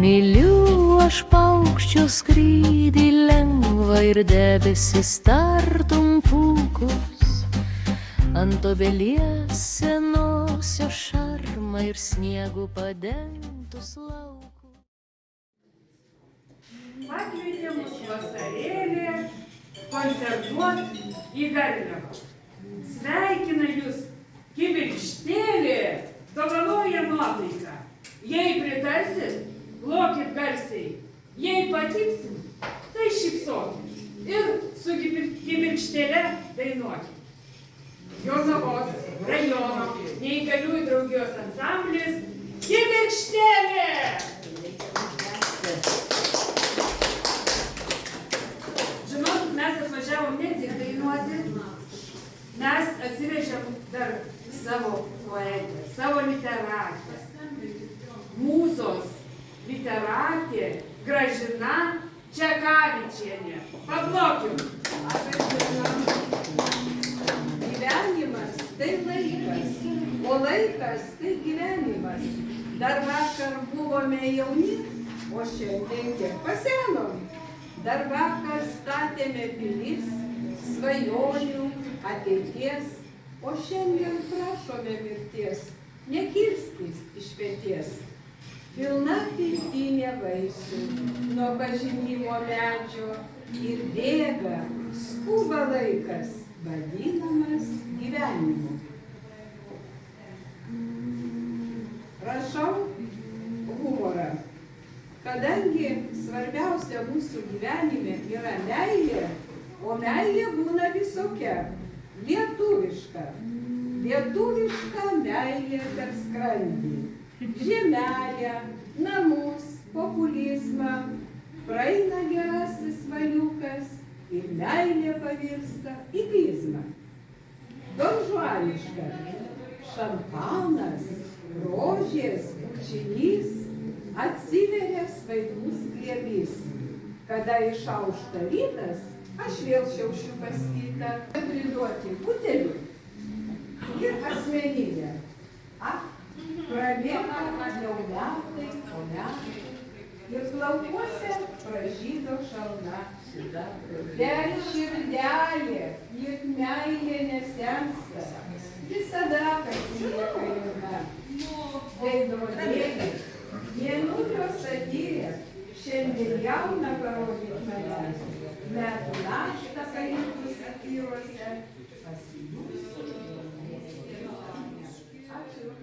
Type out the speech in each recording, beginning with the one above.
Myliu aš paukščio skrydį lengvą ir debesis tartum pūkus, ant obelies senosio šarmą ir sniegu padengtus laukus. Pakvietė mus vasarėlė koncertuot į Garliavą. Sveikina jūs kibirkštėlė, dovanoja nuotaiką. Jei pritarsit, plokit garsiai. Jei patiksim, tai šypsokit ir su kibirkštėle dainuokit. Jonavos rajono neįgaliųjų draugijos ansamblis Kibirkštėlė! Žinot, mes atvažiavom ne tik dainuoti, mes atsivežėm dar savo poetę, savo literatę. Mūsos literatė Gražina Čekavičienė. Paplokim. Gyvenimas tai laikas, o laikas tai gyvenimas. Dar vakar buvome jauni, o šiandien kiek pasenom. Dar vakar statėme pilis, svajonių, ateities, o šiandien prašome mirties, nekirskis iš peties. Pilna pintinė vaisių nuo pažinimo medžio ir bėga, skuba laikas, vadinamas gyvenimu. Rašau humorą. Kadangi svarbiausia mūsų gyvenime yra meilė, o meilė būna visokia, lietuviška. Lietuviška meilė per skrandį. Žemelę, namus, populizmą, praeina gerasis valiukas ir meilė pavirsta į klizmą. Donžuaniška, šampanas, rožės, bučinys, atsiveria svaigus glėbys. Kada išaušta rytas, aš vėl šiaušiu pas kitą, priduoti butelių ir asmenybę. Prabėga jau metai, o metai, ir plaukuose pražydo šalna. Bet širdelė, juk meilė nesensta, visada pasilieka jauna. Veidrodėlė, mėnulio satyrė, šiandien jauna parodyt manęs. Metų naštą paimtų satyruose, pasijūsiu. Ačiū.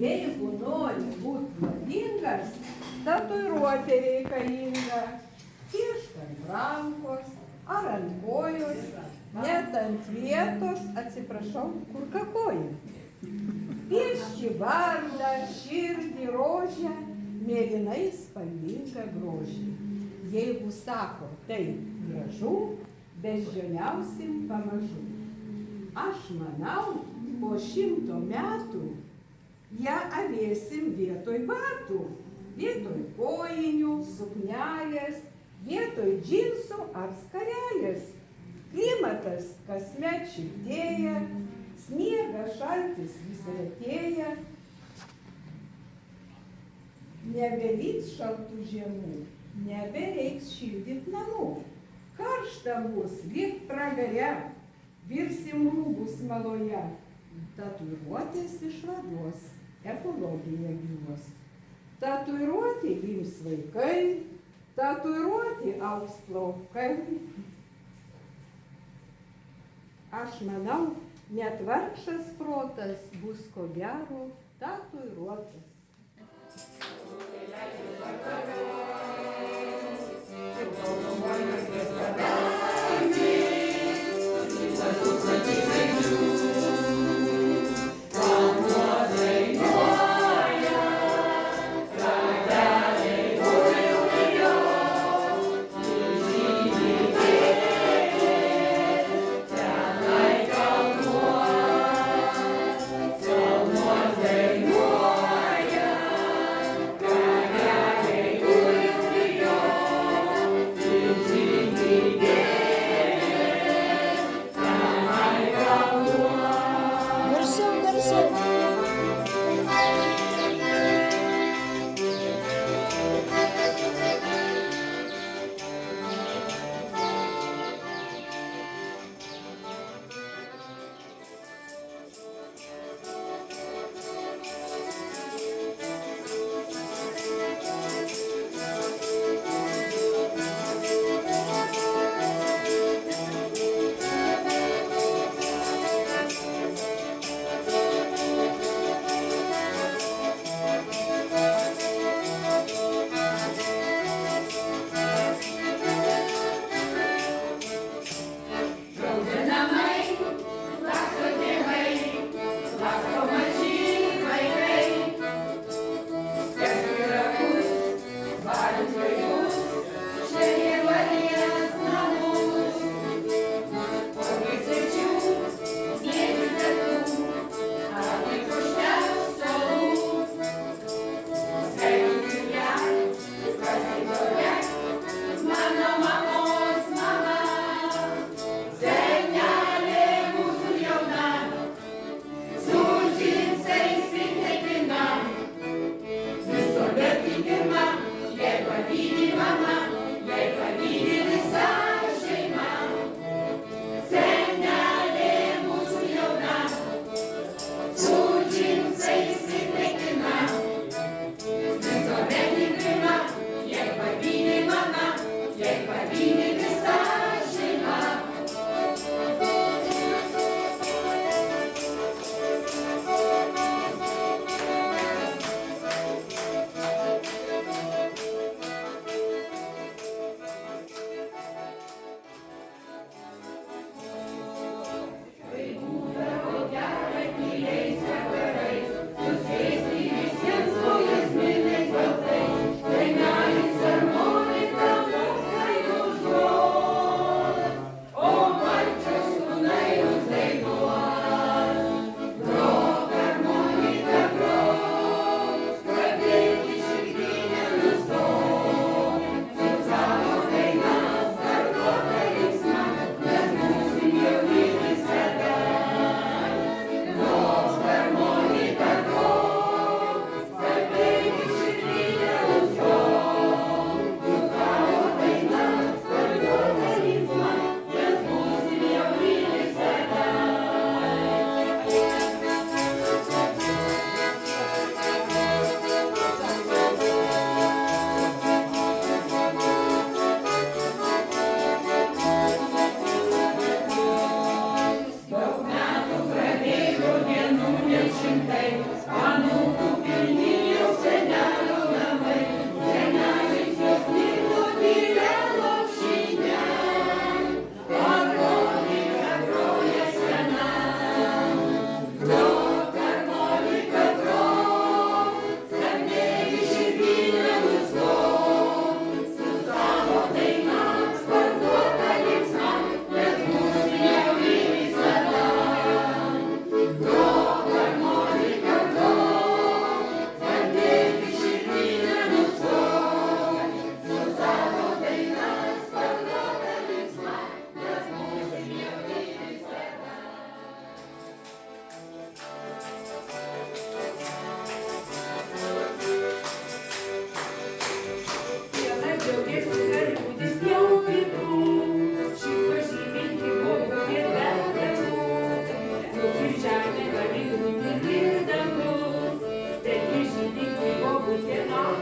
Jeigu nori būti madingas, tatuiruotė reikalinga. Piešk ant rankos ar ant kojos, net ant vietos, atsiprašau, kur kakoja. Pieški vardą, širdį, rožę, mėlynai spalvingą grožį. Jeigu sako, tai gražu, beždžioniausim pamažu. Aš manau, po 100 metų ją avėsim vietoj batų, vietoj kojinių, suknelės, vietoj džinsų ar skarelės. Klimatas kasmet šiltėja, sniegas šaltis vis retėja. Nebeliks šaltų žiemų, nebereiks šildyt namų. Karšta bus, lyg pragare, virsim rūbus maloje. Tatuiruotės išvaduos, ekologija gyvos. Tatuiruoti gims vaikai, tatuiruoti augs plaukai. Aš manau, net vargšas protas bus ko gero tatuiruotas.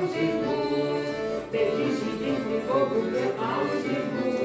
amžiais bus, bet žydinti bobutė amžiais bus.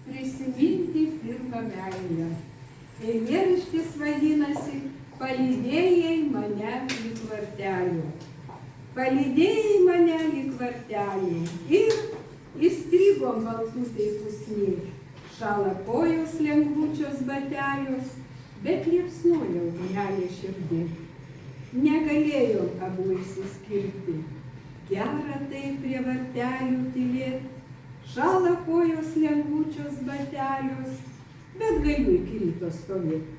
Prisiminti pirmą meilę. Eilėraštis vadinasi Palydėjai mane lyg vartelių. Palydėjai mane lyg vartelių. Ir įstrigom baltutai pusniai. Šala kojos lengvučios batelios, bet liepsnojo ugnelė širdį. Negalėjom abu išsiskirti. Gera tai prie vartelių tylėt. Šala kojos lengvučios batelios, bet galiu iki ryto stovėti.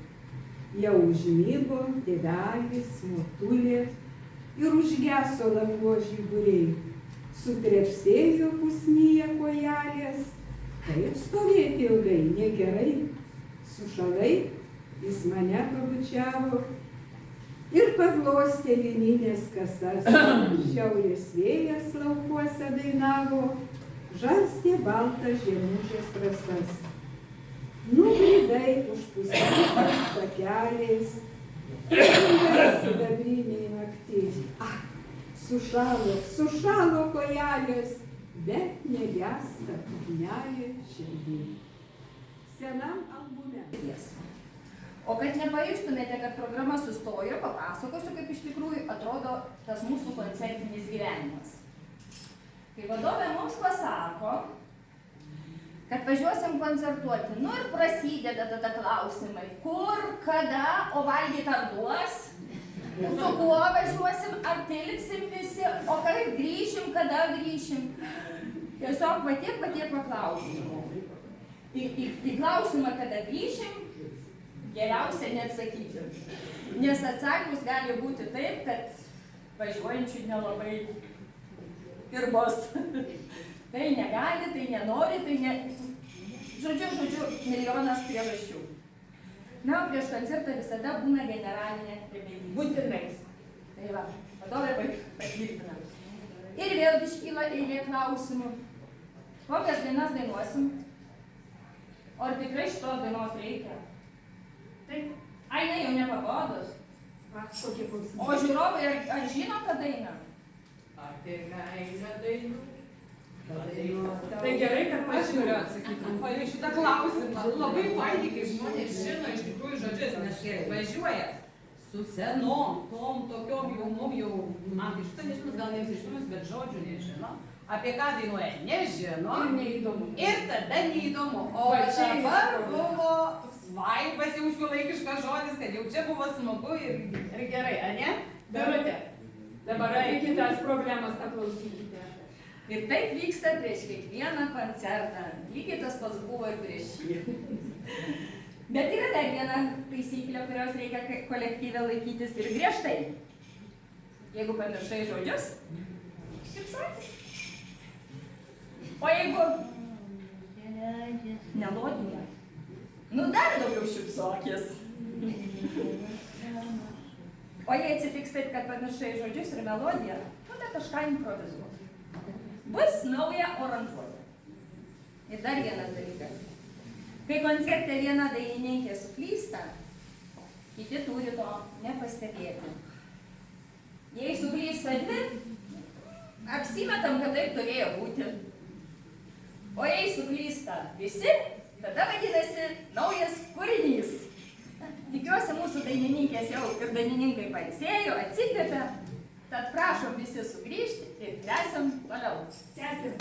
Jau užmygo tėvelis, motulė ir užgeso lango žiburiai. Sutrepsėjo pusnyje kojelės, taip stovėti ilgai negerai. Sušalai, jis mane pabučiavo ir paglostė lininės kasas. Šiaurės vėjas laukuose dainavo, žarstė baltas žiemužės rasas. Nubridai užpustytas takeliais, sidabriniai naktys. Sušalo kojelės, bet negesta ugnelė širdį. Senam albume. O kad nepajustumėte, kad programa sustojo, papasakosiu, kaip iš tikrųjų atrodo tas mūsų koncertinis gyvenimas. Kai vadovė mums pasako, kad važiuosim koncertuoti, nu ir prasideda tada klausimai, kur, kada, o valgyti ar duos, su kuo važiuosim, ar tilpsim visi, o kaip grįšim, kada grįšim. Tiesiog patiek paklausimų. Į klausimą, kada grįšim, geriausia neatsakyti. Nes atsakymus gali būti taip, kad važiuojančių nelabai ir bus. Tai negali, tai nenori, tai ne... Žodžiu, milijonas priežasčių. Na, o prieš koncertą visada būna generalinė repeticija. Būtinai. Tai va, vadovė patvirtina. Ir vėl iškyla eilė klausimų. Kokias dainas dainuosim? O ar tikrai šitos dainos reikia? Taip. Ai, ne, jau nepabodos. O žiūrovai, ar žino tą dainą? Apie meilę dainų. Tai gerai, kad aš noriu atsakyti. O į šitą klausimą labai fainiai, kai žmonės žino iš tikrųjų žodžius, nes kai važiuoja su senom, tom tokiom jaunom jau, man iš 80 gal ne visiškumus, bet žodžių nežino. Apie ką dainuoja, nežino. Ir neįdomu. Ir tada neįdomu. O dabar buvo vaibas jau šiuolaikiškas žodis, kad jau čia buvo smagu ir gerai, ar ne? Darute, dabar apie kitas problemas paklausykite. Ir taip vyksta prieš kiekvieną koncertą. Lygiai tas pats buvo ir prieš jį. Bet yra dar viena taisyklė, kurios reikia kolektyve laikytis ir griežtai. Jeigu pamiršai žodžius, šypsokis. O jeigu melodija, nu dar daugiau šypsokis. O jei atsitiks taip, kad pamiršai žodžius ir melodiją, tada kažką improvizuok. Bus nauja oranžuotė. Ir dar vienas dalykas. Kai koncerte viena dainininkė suklysta, kiti turi to nepastebėti. Jei suklysta dvi, apsimetam, kad taip turėjo būti. O jei suklysta visi, tada vadinasi naujas kūrinys. Tikiuosi, mūsų dainininkės jau ir dainininkai pailsėjo, atsikvėpė. Tad prašom visi sugrįžti ir tęsiam toliau. Tęsiam.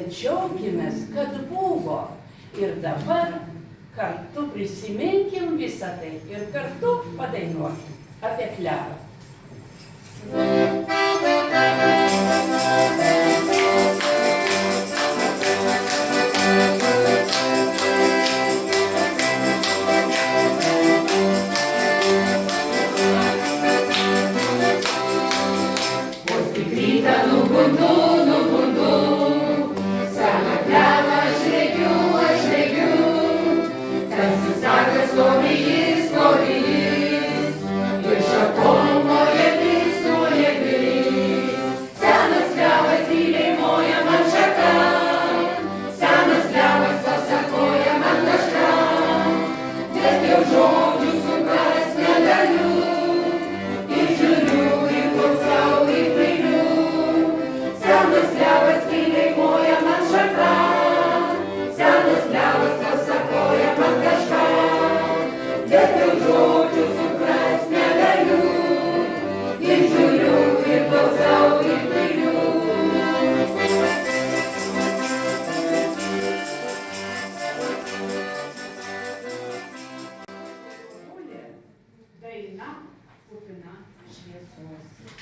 bet džiaugimės, kad buvo. Ir dabar kartu prisiminkim visą tai ir kartu padainuokim apie klevą. Daina kupina šviesos.